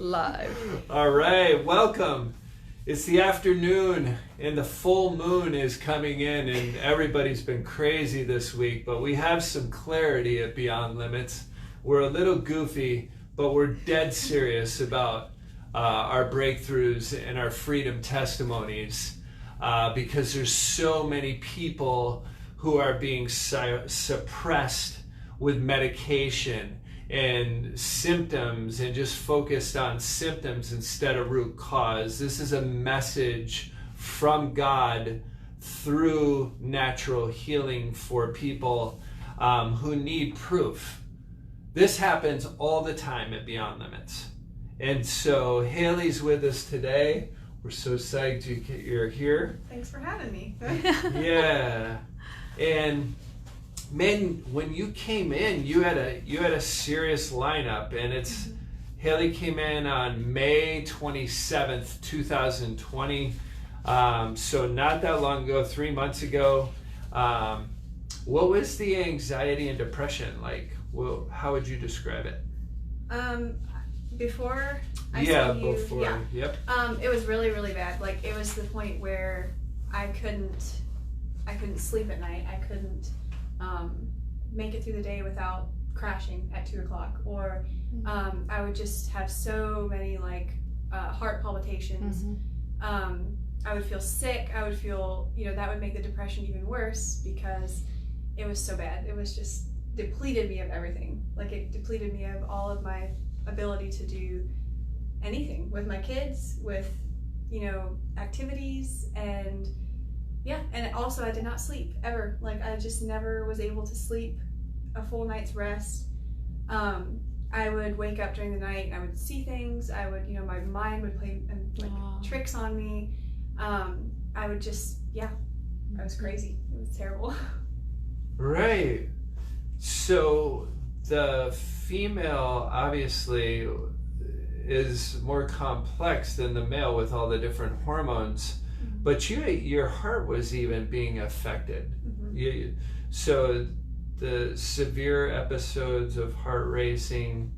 Live. All right, welcome. It's the afternoon and the full moon is coming in and everybody's been crazy this week, but we have some clarity at Beyond Limits. We're a little goofy, but we're dead serious about our breakthroughs and our freedom testimonies because there's so many people who are being suppressed with medication and symptoms and just focused on symptoms instead of root cause. This is a message from God through natural healing for people who need proof. This happens all the time at Beyond Limits. And so Hailey's with us today. We're so psyched you're here. Thanks for having me. Yeah. And man, when you came in, you had a serious lineup, and it's Hailey came in on May 27th, 2020. So not that long ago, 3 months ago. What was the anxiety and depression like? Well, how would you describe it? Before I yeah, saw you, before. yeah. Yep. It was really, really bad. Like, it was to the point where I couldn't sleep at night. I couldn't make it through the day without crashing at 2 o'clock, or I would just have so many heart palpitations. I would feel sick. I would feel, that would make the depression even worse because it was so bad. It was just depleted me of everything. Like, it depleted me of all of my ability to do anything with my kids, with, activities, and yeah, and also I did not sleep ever. Like, I just never was able to sleep a full night's rest. I would wake up during the night and I would see things. I would, my mind would play tricks on me. I would just, I was crazy. It was terrible. Right. So the female obviously is more complex than the male with all the different hormones. But your heart was even being affected. So the severe episodes of heart racing,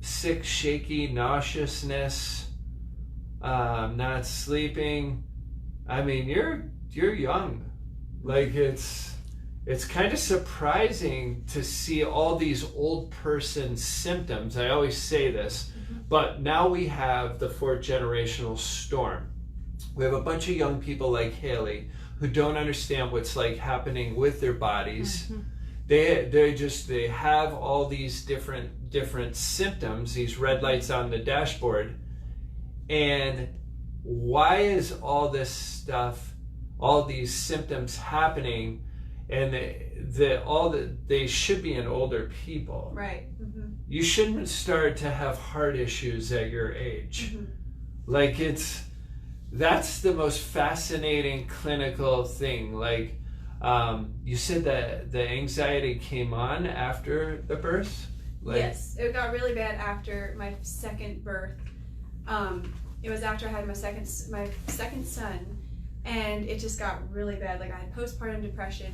sick, shaky, nauseousness, not sleeping. I mean, you're young. Like, it's kind of surprising to see all these old person symptoms. I always say this. But now we have the fourth generational storm. We have a bunch of young people like Hailey who don't understand what's happening with their bodies. They have all these different symptoms, these red lights on the dashboard. And why is all this stuff, all these symptoms happening? And they should be in older people. Right. You shouldn't start to have heart issues at your age. That's the most fascinating clinical thing. You said that the anxiety came on after the birth? Yes, it got really bad after my second birth. It was after I had my second son, and it just got really bad. I had postpartum depression,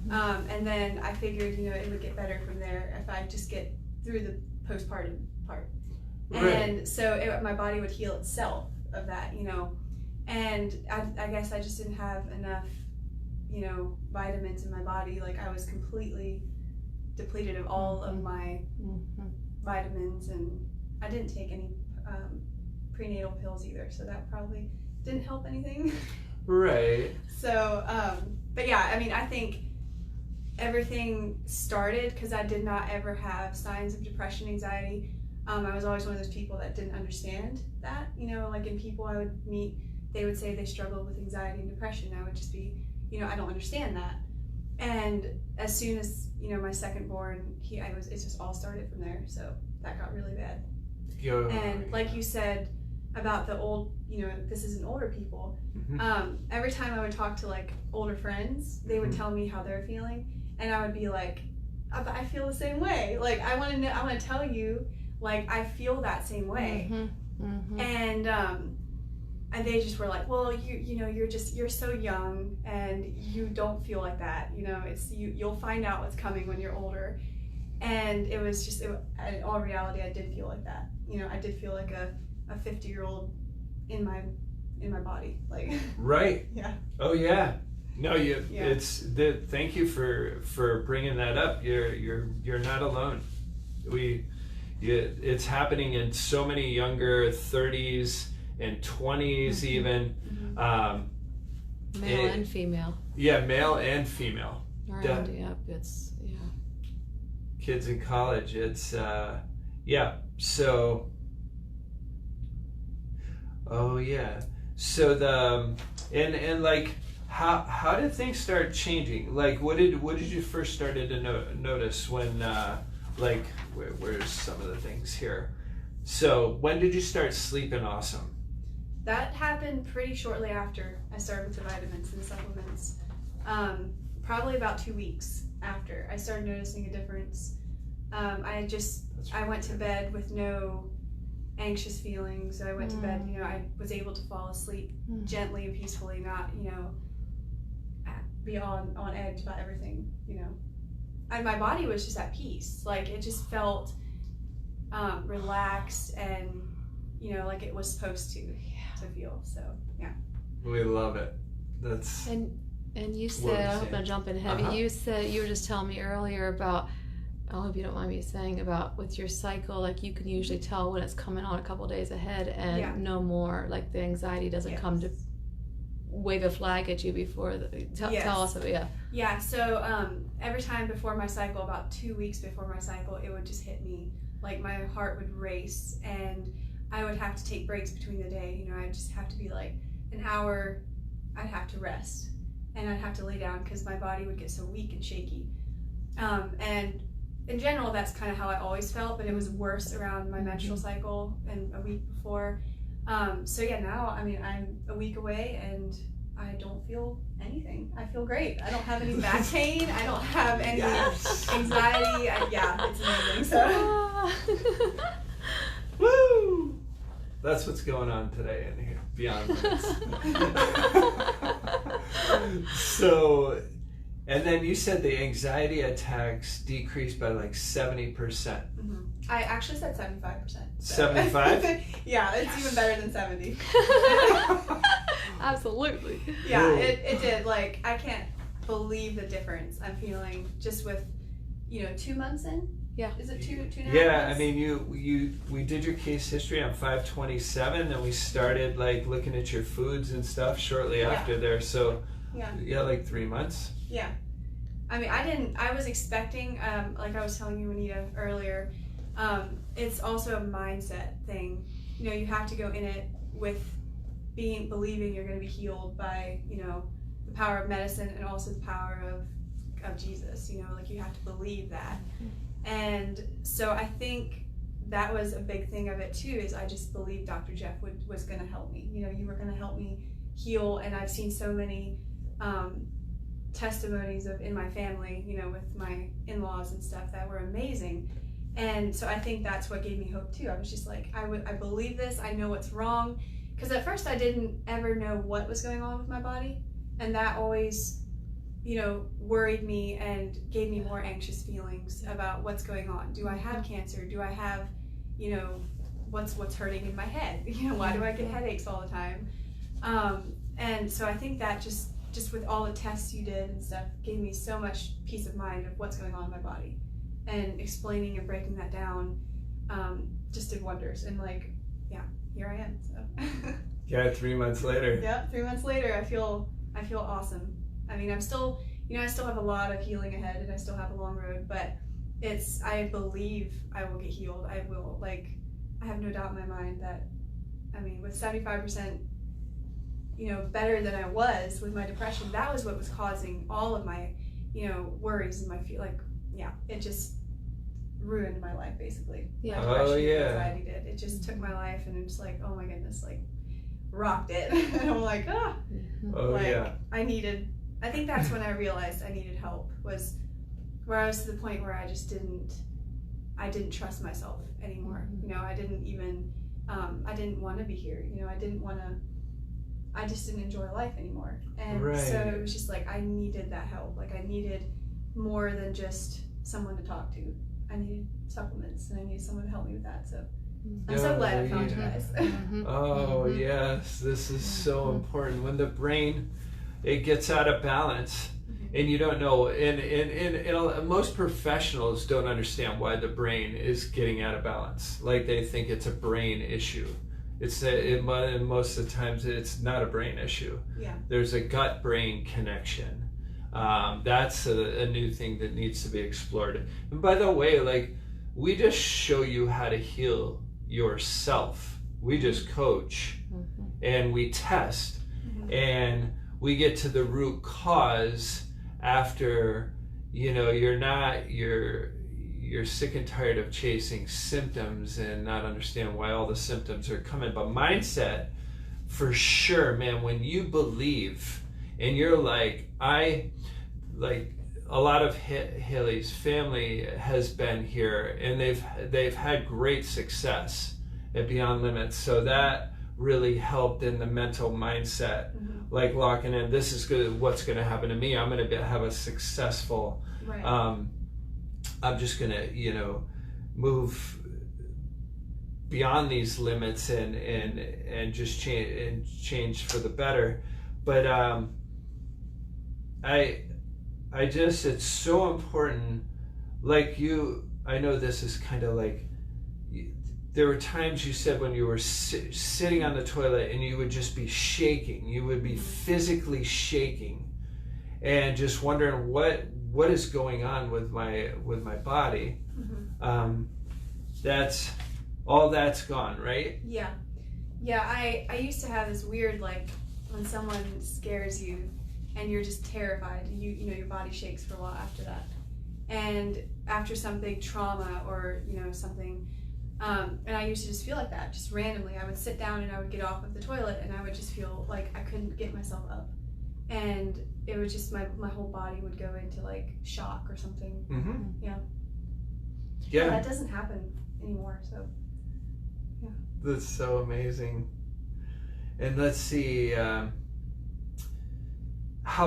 and then I figured, it would get better from there if I just get through the postpartum part. Right. And so my body would heal itself of that, and I guess I just didn't have enough, vitamins in my body. I was completely depleted of all of my vitamins, and I didn't take any prenatal pills either, so that probably didn't help anything. Right. So, but yeah, I mean, I think everything started because I did not ever have signs of depression, anxiety. I was always one of those people that didn't understand that, in people I would meet, they would say they struggled with anxiety and depression. I would just be, I don't understand that. And as soon as, my second born, it just all started from there. So that got really bad. And like you said about the old, this isn't older people. Every time I would talk to older friends, they would tell me how they're feeling. And I would be like, I feel the same way. I want to know, I want to tell you, I feel that same way. And they just were like, well, you're so young and you don't feel like that. You'll find out what's coming when you're older. And it was just, in all reality, I did feel like that. You know, I did feel like a 50-year-old in my body, like. Right. Yeah. Oh yeah. No, you. Yeah. Thank you for bringing that up. You're not alone. It's happening in so many younger 30s and 20s even. Male and female. Yeah, male and female. Around, it's kids in college. It's so. Oh yeah. So and like how did things start changing? Like what did you first started to notice when like where's some of the things here? So when did you start sleeping awesome? That happened pretty shortly after I started with the vitamins and supplements. Probably about 2 weeks after I started noticing a difference. I went to bed with no anxious feelings. I went to bed, you know, I was able to fall asleep gently and peacefully, not, you know, be on edge about everything, you know. And my body was just at peace. Like, it just felt relaxed and, you know, like it was supposed to feel. So, yeah. We love it. That's... And you said, I hope I jump in heavy, you said, you were just telling me earlier about, I hope you don't mind me saying, about with your cycle, like you can usually tell when it's coming on a couple days ahead and no more, like the anxiety doesn't come to wave a flag at you before. Tell us about it. Yeah, so every time before my cycle, about 2 weeks before my cycle, it would just hit me. Like my heart would race and I would have to take breaks between the day. You know, I'd just have to be like an hour, I'd have to rest. And I'd have to lay down because my body would get so weak and shaky. And in general, that's kind of how I always felt, but it was worse around my menstrual cycle and a week before. So yeah, now, I mean, I'm a week away and I don't feel anything. I feel great. I don't have any back pain. I don't have any anxiety. It's amazing. So. Woo! That's what's going on today in here, Beyond Limits. So, and then you said the anxiety attacks decreased by like 70%. I actually said 75%. 75? Yeah, it's even better than 70. Absolutely. Yeah, it did. Like, I can't believe the difference I'm feeling just with, 2 months in. Yeah. Is it two and a half Yeah, months? I mean, we did your case history on 5/27, and we started like looking at your foods and stuff shortly after there. So yeah, like 3 months. Yeah. I mean, I was expecting, like I was telling you, Anita, earlier, it's also a mindset thing. You have to go in it with believing you're going to be healed by, the power of medicine and also the power of Jesus, like you have to believe that. And so I think that was a big thing of it too, is I just believed Dr. Jeff was going to help me. You were going to help me heal, and I've seen so many testimonies in my family, with my in-laws and stuff that were amazing. And so I think that's what gave me hope too. I was just like, I believe this, I know what's wrong. Because at first I didn't ever know what was going on with my body, and that always worried me and gave me more anxious feelings about what's going on. Do I have cancer? Do I have, what's hurting in my head? Why do I get headaches all the time? And so I think that just with all the tests you did and stuff gave me so much peace of mind of what's going on in my body, and explaining and breaking that down just did wonders. And here I am. So. Yeah, 3 months later. Yeah, 3 months later, I feel awesome. I mean, I'm still, I still have a lot of healing ahead, and I still have a long road, but I believe I will get healed. I will, I have no doubt in my mind that, I mean, with 75%, better than I was with my depression, that was what was causing all of my, worries and my it just ruined my life, basically. Yeah. My depression and yeah. anxiety did. It just took my life, and it's like, oh my goodness, rocked it. And I'm like, I think that's when I realized I needed help, was where I was to the point where I just I didn't trust myself anymore. I didn't even, I didn't want to be here. I just didn't enjoy life anymore. And so it was just like, I needed that help. I needed more than just someone to talk to. I needed supplements and I needed someone to help me with that. So I'm so glad I found you guys. Oh yes, this is so important. When the brain, it gets out of balance, and you don't know, and most professionals don't understand why the brain is getting out of balance. Like they think it's a brain issue. And most of the times it's not a brain issue. Yeah. There's a gut-brain connection. That's a new thing that needs to be explored. And by the way, like, we just show you how to heal yourself. We just coach and we test and we get to the root cause after, you're sick and tired of chasing symptoms and not understand why all the symptoms are coming. But mindset, for sure, man, when you believe and you're like, a lot of Hailey's family has been here and they've had great success at Beyond Limits. So that really helped in the mental mindset, like locking in, this is good, what's going to happen to me. I'm going to have a successful, I'm just going to, move beyond these limits and just change for the better. But it's so important. Like I know this is kind of like, there were times you said when you were sitting on the toilet and you would just be shaking. You would be physically shaking and just wondering what is going on with my body. That's gone, right? Yeah. I used to have this weird, like, when someone scares you and you're just terrified, your body shakes for a while after that. And after some big trauma or something, and I used to just feel like that, just randomly. I would sit down and I would get off of the toilet and I would just feel like I couldn't get myself up. And it was just my whole body would go into like shock or something. Yeah. That doesn't happen anymore, so yeah. That's so amazing. And let's see, how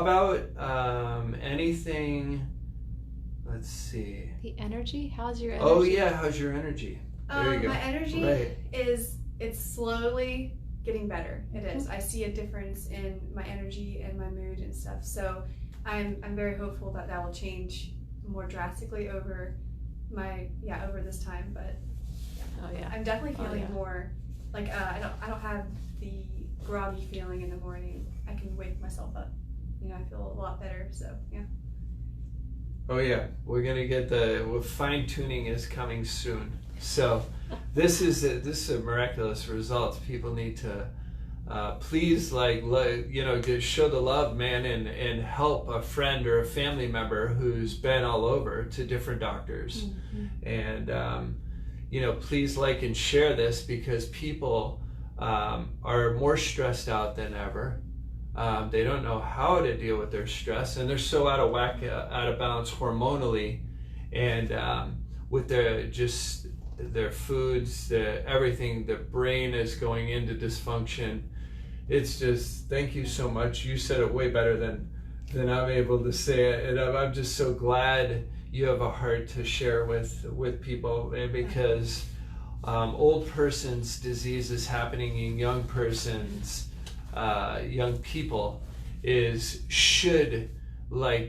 about anything, let's see. The energy? How's your energy? Oh yeah, how's your energy? There you go. My energy it's slowly getting better. It is. I see a difference in my energy and my mood and stuff. So I'm very hopeful that will change more drastically over this time. But I'm definitely feeling more like I don't have the groggy feeling in the morning. I can wake myself up. I feel a lot better. So yeah. Oh yeah, we're gonna get fine tuning is coming soon. So this is a miraculous result. People need to please just show the love, man, and help a friend or a family member who's been all over to different doctors. And please like and share this because people are more stressed out than ever. They don't know how to deal with their stress, and they're so out of whack, out of balance hormonally, and with their foods, everything, the brain is going into dysfunction. It's just, thank you so much. You said it way better than I'm able to say it, and I'm just so glad you have a heart to share with people, and because old person's disease is happening in young people should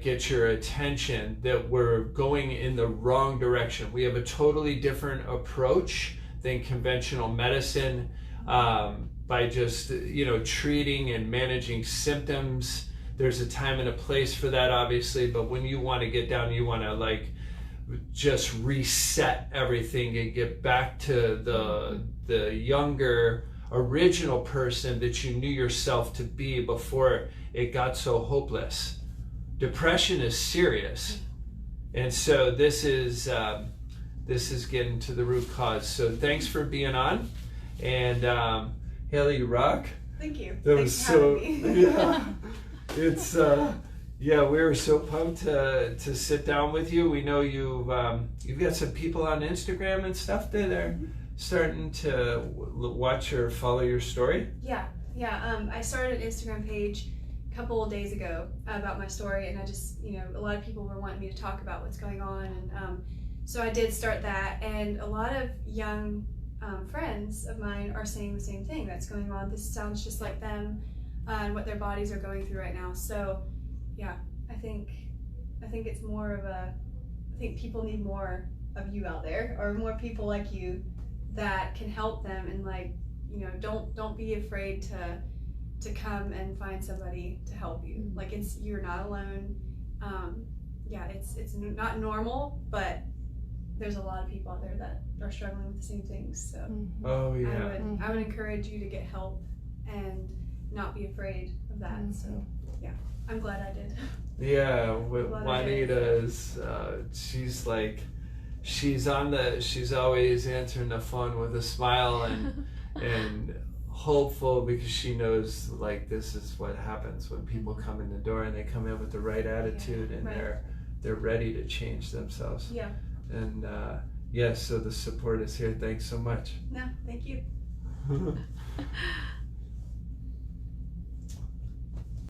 get your attention, that we're going in the wrong direction. We have a totally different approach than conventional medicine, by just treating and managing symptoms. There's a time and a place for that, obviously, but when you want to get down, you want to just reset everything and get back to the younger original person that you knew yourself to be before it got so hopeless. Depression is serious, and so this is getting to the root cause. So thanks for being on, and Hailey, you rock. Thank you. Thanks for having me. Yeah, it's we were so pumped to sit down with you. We know you've got some people on Instagram and stuff that are starting to watch or follow your story. Yeah. I started an Instagram page a couple of days ago about my story, and I just, a lot of people were wanting me to talk about what's going on, and So I did start that, and a lot of young friends of mine are saying the same thing that's going on. This sounds just like them and what their bodies are going through right now. So yeah, I think it's more of a, I think people need more of you out there, or more people like you that can help them, and like, you know, don't be afraid to come and find somebody to help you. Like, you're not alone. Yeah, it's not normal, but there's a lot of people out there that are struggling with the same things. So oh yeah, I would encourage you to get help and not be afraid of that. So yeah, I'm glad I did. Yeah, Juanita's she's like, she's always answering the phone with a smile and hopeful, because she knows like this is what happens when people come in the door, and they come in with the right attitude, and they're ready to change themselves. Yeah. And yes, so the support is here. Thanks so much. No, thank you.